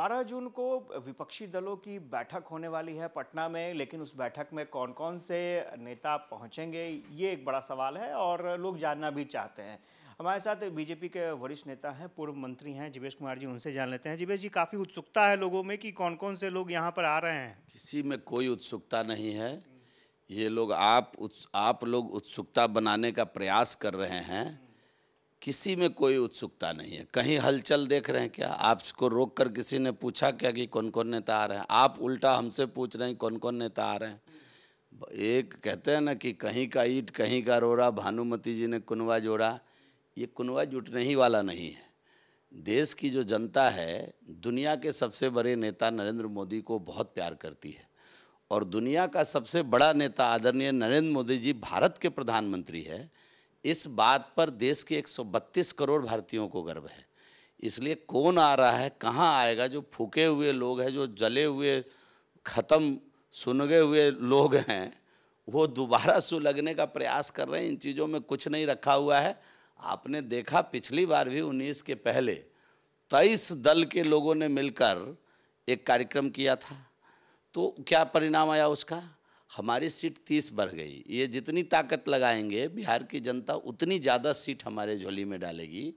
12 जून को विपक्षी दलों की बैठक होने वाली है पटना में, लेकिन उस बैठक में कौन कौन से नेता पहुंचेंगे ये एक बड़ा सवाल है और लोग जानना भी चाहते हैं। हमारे साथ बीजेपी के वरिष्ठ नेता हैं, पूर्व मंत्री हैं जीवेश कुमार जी, उनसे जान लेते हैं। जीवेश जी, काफ़ी उत्सुकता है लोगों में कि कौन कौन से लोग यहाँ पर आ रहे हैं। किसी में कोई उत्सुकता नहीं है। ये लोग आप लोग उत्सुकता बनाने का प्रयास कर रहे हैं। किसी में कोई उत्सुकता नहीं है। कहीं हलचल देख रहे हैं क्या? आपको रोक कर किसी ने पूछा क्या कि कौन कौन नेता आ रहे हैं? आप उल्टा हमसे पूछ रहे हैं कौन कौन नेता आ रहे हैं। एक कहते हैं ना कि कहीं का ईंट कहीं का रोड़ा, भानुमती जी ने कुनवा जोड़ा। ये कुनवा जुटने ही वाला नहीं है। देश की जो जनता है, दुनिया के सबसे बड़े नेता नरेंद्र मोदी को बहुत प्यार करती है और दुनिया का सबसे बड़ा नेता आदरणीय नरेंद्र मोदी जी भारत के प्रधानमंत्री है। इस बात पर देश के 132 करोड़ भारतीयों को गर्व है। इसलिए कौन आ रहा है, कहाँ आएगा, जो फूके हुए लोग हैं, जो जले हुए ख़त्म सुनगे हुए लोग हैं, वो दोबारा सुलगने का प्रयास कर रहे हैं। इन चीज़ों में कुछ नहीं रखा हुआ है। आपने देखा पिछली बार भी 19 के पहले 23 दल के लोगों ने मिलकर एक कार्यक्रम किया था, तो क्या परिणाम आया उसका? हमारी सीट 30 बढ़ गई। ये जितनी ताकत लगाएंगे बिहार की जनता उतनी ज़्यादा सीट हमारे झोली में डालेगी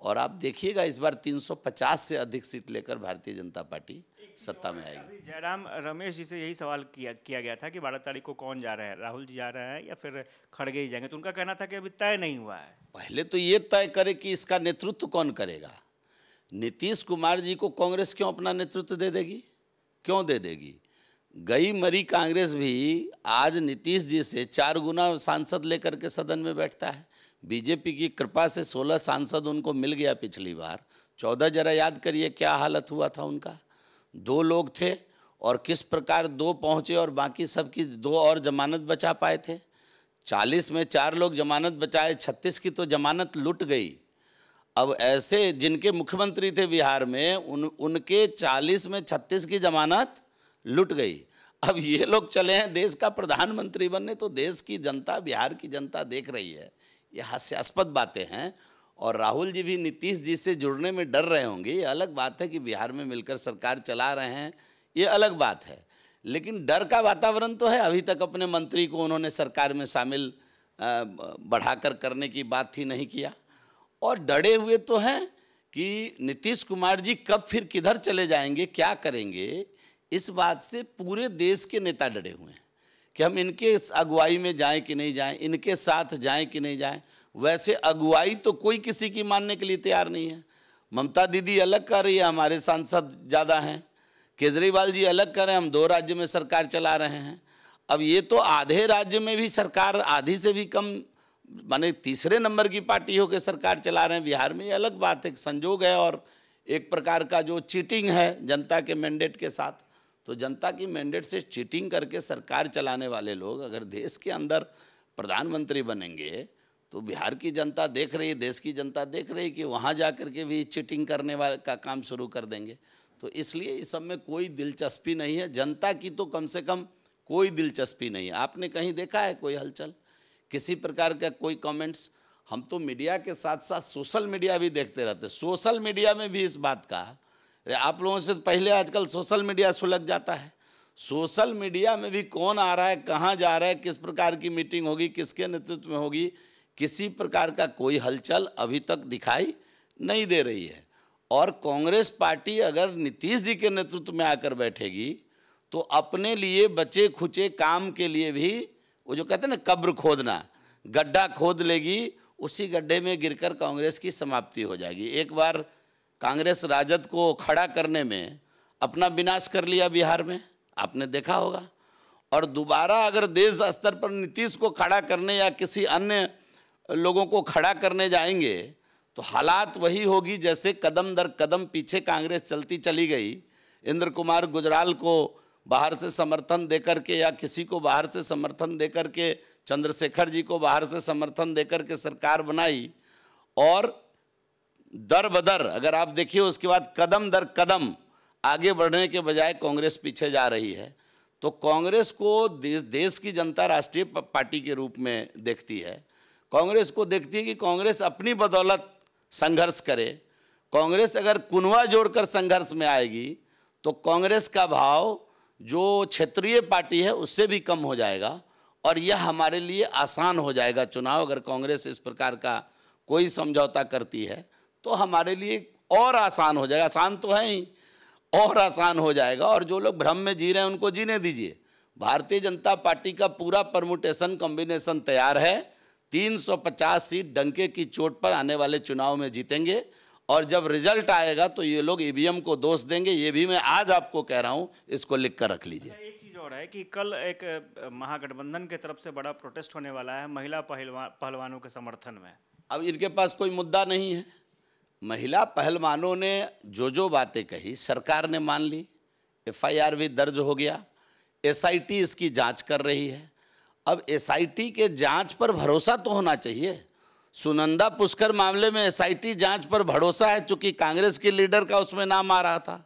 और आप देखिएगा इस बार 350 से अधिक सीट लेकर भारतीय जनता पार्टी सत्ता में आएगी। जयराम रमेश जी से यही सवाल किया गया था कि 12 तारीख को कौन जा रहा है, राहुल जी जा रहे हैं या फिर खड़गे ही जाएंगे, तो उनका कहना था कि अभी तय नहीं हुआ है। पहले तो ये तय करे कि इसका नेतृत्व कौन करेगा। नीतीश कुमार जी को कांग्रेस क्यों अपना नेतृत्व दे देगी? क्यों दे देगी? गई मरी कांग्रेस भी आज नीतीश जी से 4 गुना सांसद लेकर के सदन में बैठता है। बीजेपी की कृपा से 16 सांसद उनको मिल गया पिछली बार। 14 जरा याद करिए क्या हालत हुआ था उनका। 2 लोग थे और किस प्रकार 2 पहुँचे और बाकी सबकी 2 और जमानत बचा पाए थे। 40 में 4 लोग जमानत बचाए, 36 की तो जमानत लुट गई। अब ऐसे जिनके मुख्यमंत्री थे बिहार में उनके 40 में 36 की जमानत लुट गई। अब ये लोग चले हैं देश का प्रधानमंत्री बनने, तो देश की जनता, बिहार की जनता देख रही है। ये हास्यास्पद बातें हैं और राहुल जी भी नीतीश जी से जुड़ने में डर रहे होंगे। ये अलग बात है कि बिहार में मिलकर सरकार चला रहे हैं, ये अलग बात है, लेकिन डर का वातावरण तो है। अभी तक अपने मंत्री को उन्होंने सरकार में शामिल बढ़ाकर करने की बात ही नहीं किया और डरे हुए तो हैं कि नीतीश कुमार जी कब फिर किधर चले जाएंगे, क्या करेंगे। इस बात से पूरे देश के नेता डरे हुए हैं कि हम इनके अगुवाई में जाएं कि नहीं जाएं, इनके साथ जाएं कि नहीं जाएं। वैसे अगुवाई तो कोई किसी की मानने के लिए तैयार नहीं है। ममता दीदी अलग कर रही है, हमारे सांसद ज़्यादा हैं। केजरीवाल जी अलग कर रहे हैं, हम 2 राज्य में सरकार चला रहे हैं। अब ये तो आधे राज्य में भी सरकार, आधी से भी कम, माने तीसरे नंबर की पार्टी होकर सरकार चला रहे हैं बिहार में। ये अलग बात है, संजोग है और एक प्रकार का जो चीटिंग है जनता के मैंडेट के साथ। तो जनता की मैंडेट से चीटिंग करके सरकार चलाने वाले लोग अगर देश के अंदर प्रधानमंत्री बनेंगे तो बिहार की जनता देख रही है, देश की जनता देख रही है कि वहाँ जा कर के भी चीटिंग करने वाले का काम शुरू कर देंगे। तो इसलिए इस सब में कोई दिलचस्पी नहीं है। जनता की तो कम से कम कोई दिलचस्पी नहीं है। आपने कहीं देखा है कोई हलचल, किसी प्रकार का कोई कमेंट्स? हम तो मीडिया के साथ साथ सोशल मीडिया भी देखते रहते हैं। सोशल मीडिया में भी इस बात का, आप लोगों से पहले आजकल सोशल मीडिया सुलग जाता है। सोशल मीडिया में भी कौन आ रहा है, कहाँ जा रहा है, किस प्रकार की मीटिंग होगी, किसके नेतृत्व में होगी, किसी प्रकार का कोई हलचल अभी तक दिखाई नहीं दे रही है। और कांग्रेस पार्टी अगर नीतीश जी के नेतृत्व में आकर बैठेगी तो अपने लिए बचे खुचे काम के लिए भी, वो जो कहते हैं ना कब्र खोदना, गड्ढा खोद लेगी, उसी गड्ढे में गिरकर कांग्रेस की समाप्ति हो जाएगी। एक बार कांग्रेस राजद को खड़ा करने में अपना विनाश कर लिया बिहार में, आपने देखा होगा। और दोबारा अगर देश स्तर पर नीतीश को खड़ा करने या किसी अन्य लोगों को खड़ा करने जाएंगे तो हालात वही होगी जैसे कदम दर कदम पीछे कांग्रेस चलती चली गई। इंद्र कुमार गुजराल को बाहर से समर्थन देकर के या किसी को बाहर से समर्थन देकर के, चंद्रशेखर जी को बाहर से समर्थन देकर के सरकार बनाई और दर बदर अगर आप देखिए उसके बाद कदम दर कदम आगे बढ़ने के बजाय कांग्रेस पीछे जा रही है। तो कांग्रेस को देश की जनता राष्ट्रीय पार्टी के रूप में देखती है। कांग्रेस को देखती है कि कांग्रेस अपनी बदौलत संघर्ष करे। कांग्रेस अगर कुनवा जोड़कर संघर्ष में आएगी तो कांग्रेस का भाव जो क्षेत्रीय पार्टी है उससे भी कम हो जाएगा और यह हमारे लिए आसान हो जाएगा चुनाव। अगर कांग्रेस इस प्रकार का कोई समझौता करती है तो हमारे लिए और आसान हो जाएगा। आसान तो है ही, और आसान हो जाएगा। और जो लोग भ्रम में जी रहे हैं उनको जीने दीजिए। भारतीय जनता पार्टी का पूरा परमुटेशन कॉम्बिनेशन तैयार है। 350 सीट डंके की चोट पर आने वाले चुनाव में जीतेंगे और जब रिजल्ट आएगा तो ये लोग ईवीएम को दोष देंगे। ये भी मैं आज आपको कह रहा हूँ, इसको लिख कर रख लीजिए। एक चीज़ और है कि कल एक महागठबंधन की तरफ से बड़ा प्रोटेस्ट होने वाला है महिला पहलवानों के समर्थन में। अब इनके पास कोई मुद्दा नहीं है। महिला पहलवानों ने जो बातें कही सरकार ने मान ली, FIR भी दर्ज हो गया, SIT इसकी जांच कर रही है। अब SIT के जांच पर भरोसा तो होना चाहिए। सुनंदा पुष्कर मामले में SIT जांच पर भरोसा है, चूंकि कांग्रेस के लीडर का उसमें नाम आ रहा था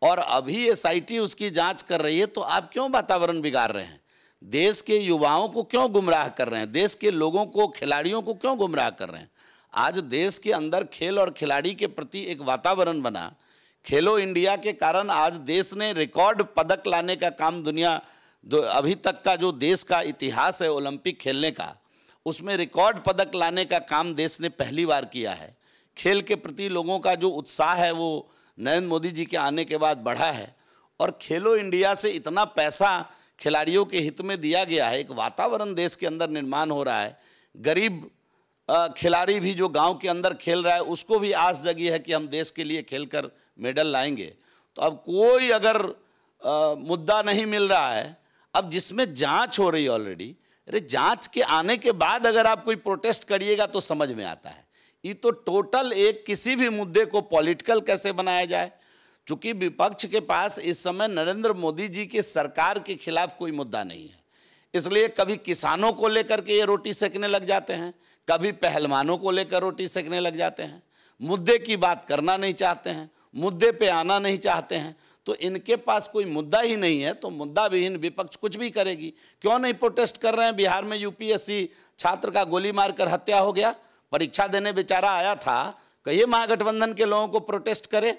और अभी SIT उसकी जांच कर रही है। तो आप क्यों वातावरण बिगाड़ रहे हैं? देश के युवाओं को क्यों गुमराह कर रहे हैं? देश के लोगों को, खिलाड़ियों को क्यों गुमराह कर रहे हैं? आज देश के अंदर खेल और खिलाड़ी के प्रति एक वातावरण बना। खेलो इंडिया के कारण आज देश ने रिकॉर्ड पदक लाने का काम अभी तक का जो देश का इतिहास है ओलंपिक खेलने का, उसमें रिकॉर्ड पदक लाने का काम देश ने पहली बार किया है। खेल के प्रति लोगों का जो उत्साह है वो नरेंद्र मोदी जी के आने के बाद बढ़ा है और खेलो इंडिया से इतना पैसा खिलाड़ियों के हित में दिया गया है। एक वातावरण देश के अंदर निर्माण हो रहा है। गरीब खिलाड़ी भी जो गांव के अंदर खेल रहा है उसको भी आस जगी है कि हम देश के लिए खेलकर मेडल लाएंगे। तो अब कोई अगर मुद्दा नहीं मिल रहा है, अब जिसमें जांच हो रही है ऑलरेडी, अरे जांच के आने के बाद अगर आप कोई प्रोटेस्ट करिएगा तो समझ में आता है। ये तो टोटल एक किसी भी मुद्दे को पॉलिटिकल कैसे बनाया जाए। चूंकि विपक्ष के पास इस समय नरेंद्र मोदी जी के सरकार के खिलाफ कोई मुद्दा नहीं है, इसलिए कभी किसानों को लेकर के ये रोटी सेकने लग जाते हैं, कभी पहलवानों को लेकर रोटी सेकने लग जाते हैं। मुद्दे की बात करना नहीं चाहते हैं, मुद्दे पे आना नहीं चाहते हैं। तो इनके पास कोई मुद्दा ही नहीं है तो मुद्दा विहीन विपक्ष कुछ भी करेगी। क्यों नहीं प्रोटेस्ट कर रहे हैं? बिहार में UPSC छात्र का गोली मारकर हत्या हो गया, परीक्षा देने बेचारा आया था। कहिए महागठबंधन के लोगों को प्रोटेस्ट करे।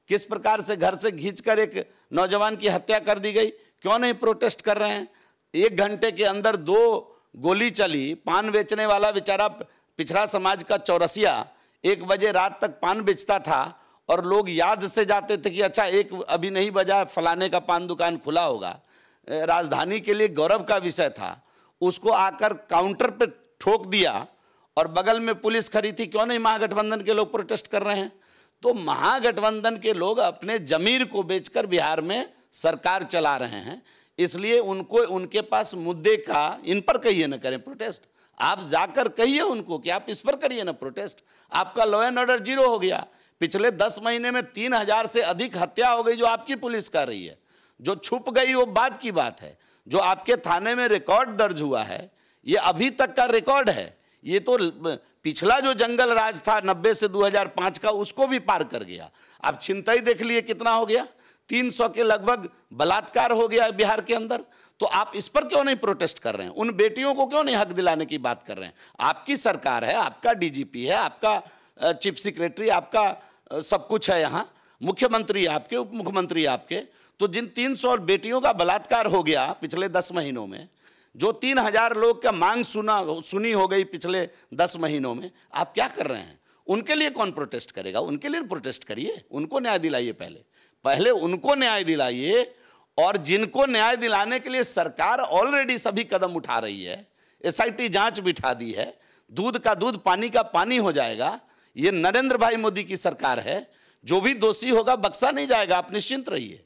किस प्रकार से घर से खींचकर एक नौजवान की हत्या कर दी गई, क्यों नहीं प्रोटेस्ट कर रहे हैं? 1 घंटे के अंदर 2 गोली चली। पान बेचने वाला बेचारा पिछड़ा समाज का चौरसिया 1 बजे रात तक पान बेचता था और लोग याद से जाते थे कि अच्छा 1 अभी नहीं बजा, फलाने का पान दुकान खुला होगा। राजधानी के लिए गौरव का विषय था। उसको आकर काउंटर पे ठोक दिया और बगल में पुलिस खड़ी थी। क्यों नहीं महागठबंधन के लोग प्रोटेस्ट कर रहे हैं? तो महागठबंधन के लोग अपने जमीर को बेचकर बिहार में सरकार चला रहे हैं, इसलिए उनको उनके पास मुद्दे का इन पर कहिए ना करें प्रोटेस्ट। आप जाकर कहिए उनको कि आप इस पर करिए ना प्रोटेस्ट। आपका लॉ एंड ऑर्डर 0 हो गया। पिछले 10 महीने में 3000 से अधिक हत्या हो गई जो आपकी पुलिस कर रही है। जो छुप गई वो बाद की बात है। जो आपके थाने में रिकॉर्ड दर्ज हुआ है ये अभी तक का रिकॉर्ड है। ये तो पिछला जो जंगल राज था 90 से 2005 का, उसको भी पार कर गया। आप छिनतई देख लिए कितना हो गया, 300 के लगभग बलात्कार हो गया बिहार के अंदर। तो आप इस पर क्यों नहीं प्रोटेस्ट कर रहे हैं? उन बेटियों को क्यों नहीं हक दिलाने की बात कर रहे हैं? आपकी सरकार है, आपका DGP है, आपका चीफ सेक्रेटरी, आपका सब कुछ है। यहाँ मुख्यमंत्री आपके, उप मुख्यमंत्री आपके। तो जिन 300 बेटियों का बलात्कार हो गया पिछले 10 महीनों में, जो 3000 लोग का मांग सुनी हो गई पिछले 10 महीनों में, आप क्या कर रहे हैं? उनके लिए कौन प्रोटेस्ट करेगा? उनके लिए प्रोटेस्ट करिए, उनको न्याय दिलाइए। पहले उनको न्याय दिलाइए। और जिनको न्याय दिलाने के लिए सरकार ऑलरेडी सभी कदम उठा रही है, SIT जांच बिठा दी है, दूध का दूध पानी का पानी हो जाएगा। ये नरेंद्र भाई मोदी की सरकार है। जो भी दोषी होगा बख्शा नहीं जाएगा, आप निश्चिंत रहिए।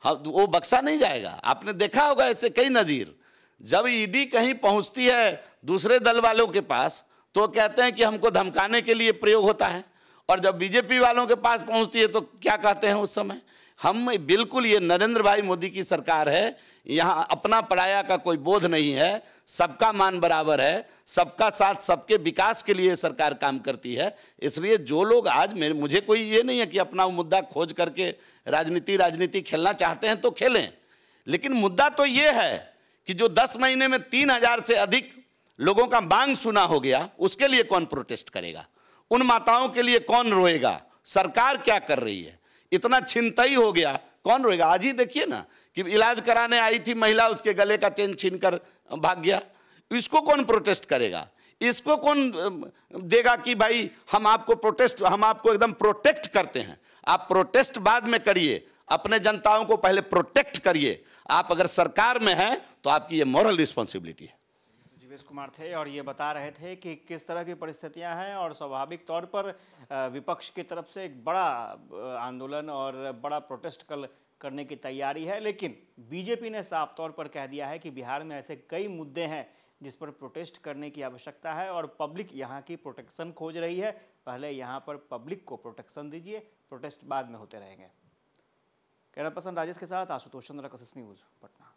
हाँ, वो बख्शा नहीं जाएगा। आपने देखा होगा ऐसे कई नज़ीर। जब ED कहीं पहुंचती है दूसरे दल वालों के पास तो कहते हैं कि हमको धमकाने के लिए प्रयोग होता है, और जब BJP वालों के पास पहुंचती है तो क्या कहते हैं उस समय? हम बिल्कुल, ये नरेंद्र भाई मोदी की सरकार है। यहाँ अपना पराया का कोई बोध नहीं है। सबका मान बराबर है, सबका साथ, सबके विकास के लिए सरकार काम करती है। इसलिए जो लोग आज मुझे कोई ये नहीं है कि अपना मुद्दा खोज करके राजनीति खेलना चाहते हैं तो खेलें, लेकिन मुद्दा तो ये है कि जो 10 महीने में 3000 से अधिक लोगों का मांग सुना हो गया, उसके लिए कौन प्रोटेस्ट करेगा? उन माताओं के लिए कौन रोएगा? सरकार क्या कर रही है? इतना छिनतई हो गया, कौन रोएगा? आज ही देखिए ना कि इलाज कराने आई थी महिला, उसके गले का चेन छीनकर भाग गया। इसको कौन प्रोटेस्ट करेगा? इसको कौन देगा कि भाई हम आपको एकदम प्रोटेक्ट करते हैं? आप प्रोटेस्ट बाद में करिए, अपने जनताओं को पहले प्रोटेक्ट करिए। आप अगर सरकार में हैं तो आपकी ये मॉरल रिस्पॉन्सिबिलिटी है। जीवेश कुमार थे और ये बता रहे थे कि किस तरह की परिस्थितियां हैं और स्वाभाविक तौर पर विपक्ष की तरफ से एक बड़ा आंदोलन और बड़ा प्रोटेस्ट करने की तैयारी है, लेकिन बीजेपी ने साफ तौर पर कह दिया है कि बिहार में ऐसे कई मुद्दे हैं जिस पर प्रोटेस्ट करने की आवश्यकता है और पब्लिक यहाँ की प्रोटेक्शन खोज रही है। पहले यहाँ पर पब्लिक को प्रोटेक्शन दीजिए, प्रोटेस्ट बाद में होते रहेंगे। कैमरा पर्सन राजेश के साथ आशुतोष चंद्र, कसस न्यूज़, पटना।